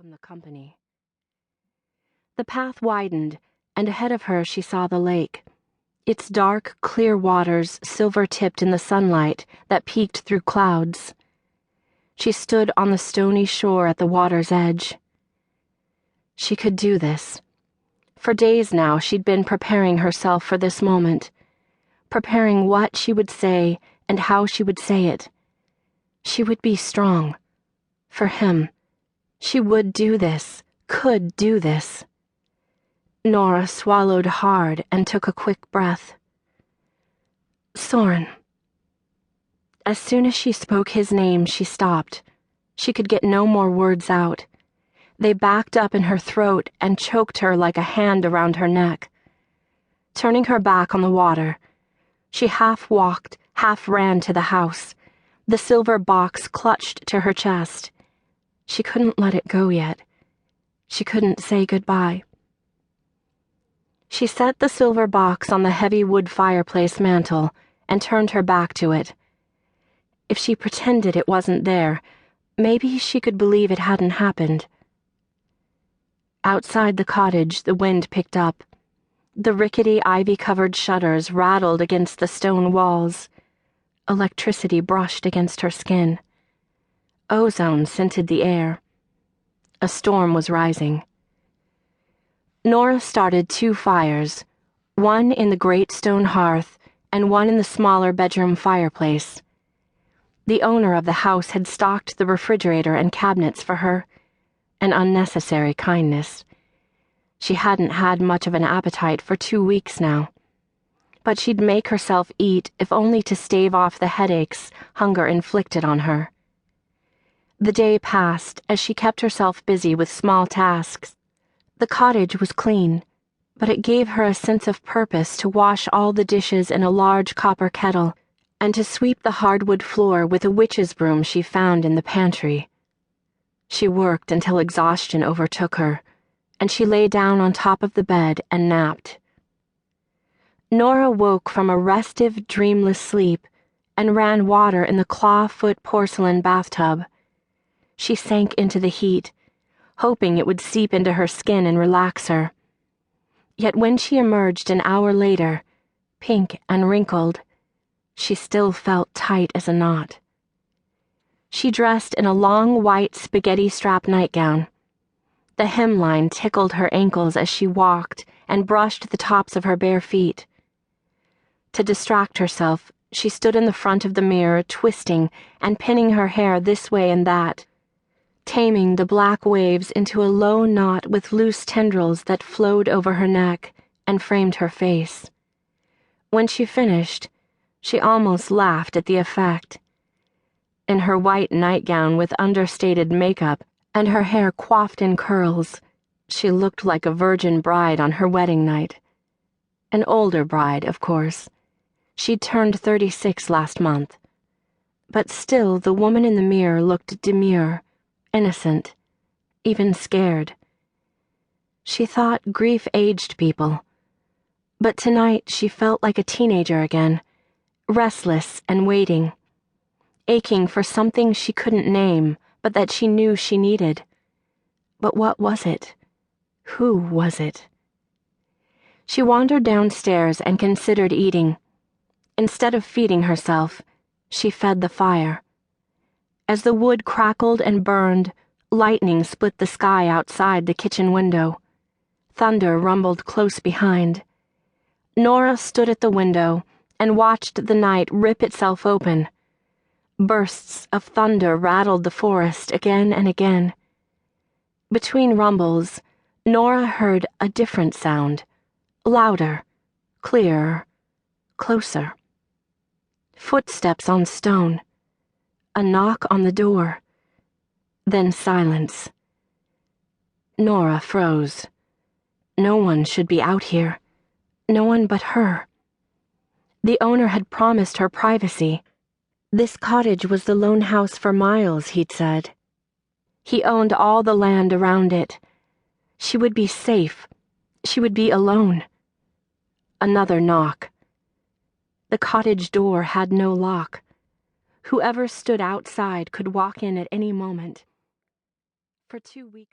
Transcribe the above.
from the company. The path widened, and ahead of her she saw the lake, its dark, clear waters silver-tipped in the sunlight that peeked through clouds. She stood on the stony shore at the water's edge. She could do this. For days now she'd been preparing herself for this moment, preparing what she would say and how she would say it. She would be strong. For him. She would do this, could do this. Nora swallowed hard and took a quick breath. Søren. As soon as she spoke his name, she stopped. She could get no more words out. They backed up in her throat and choked her like a hand around her neck. Turning her back on the water, she half walked, half ran to the house, the silver box clutched to her chest. She couldn't let it go yet. She couldn't say goodbye. She set the silver box on the heavy wood fireplace mantel and turned her back to it. If she pretended it wasn't there, maybe she could believe it hadn't happened. Outside the cottage, the wind picked up. The rickety, ivy-covered shutters rattled against the stone walls. Electricity brushed against her skin. Ozone scented the air. A storm was rising. Nora started 2 fires, one in the great stone hearth and one in the smaller bedroom fireplace. The owner of the house had stocked the refrigerator and cabinets for her, an unnecessary kindness. She hadn't had much of an appetite for 2 weeks now, but she'd make herself eat if only to stave off the headaches hunger inflicted on her. The day passed as she kept herself busy with small tasks. The cottage was clean, but it gave her a sense of purpose to wash all the dishes in a large copper kettle and to sweep the hardwood floor with a witch's broom she found in the pantry. She worked until exhaustion overtook her, and she lay down on top of the bed and napped. Nora woke from a restive, dreamless sleep and ran water in the claw-foot porcelain bathtub. She sank into the heat, hoping it would seep into her skin and relax her. Yet when she emerged an hour later, pink and wrinkled, she still felt tight as a knot. She dressed in a long white spaghetti-strap nightgown. The hemline tickled her ankles as she walked and brushed the tops of her bare feet. To distract herself, she stood in the front of the mirror, twisting and pinning her hair this way and that, taming the black waves into a low knot with loose tendrils that flowed over her neck and framed her face. When she finished, she almost laughed at the effect. In her white nightgown with understated makeup and her hair coiffed in curls, she looked like a virgin bride on her wedding night. An older bride, of course. She'd turned 36 last month. But still, the woman in the mirror looked demure, innocent, even scared. She thought grief aged people. But tonight she felt like a teenager again, restless and waiting, aching for something she couldn't name, but that she knew she needed. But what was it? Who was it? She wandered downstairs and considered eating. Instead of feeding herself, she fed the fire. As the wood crackled and burned, lightning split the sky outside the kitchen window. Thunder rumbled close behind. Nora stood at the window and watched the night rip itself open. Bursts of thunder rattled the forest again and again. Between rumbles, Nora heard a different sound, louder, clearer, closer. Footsteps on stone. A knock on the door. Then silence. Nora froze. No one should be out here. No one but her. The owner had promised her privacy. This cottage was the lone house for miles, he'd said. He owned all the land around it. She would be safe. She would be alone. Another knock. The cottage door had no lock. Whoever stood outside could walk in at any moment. For 2 weeks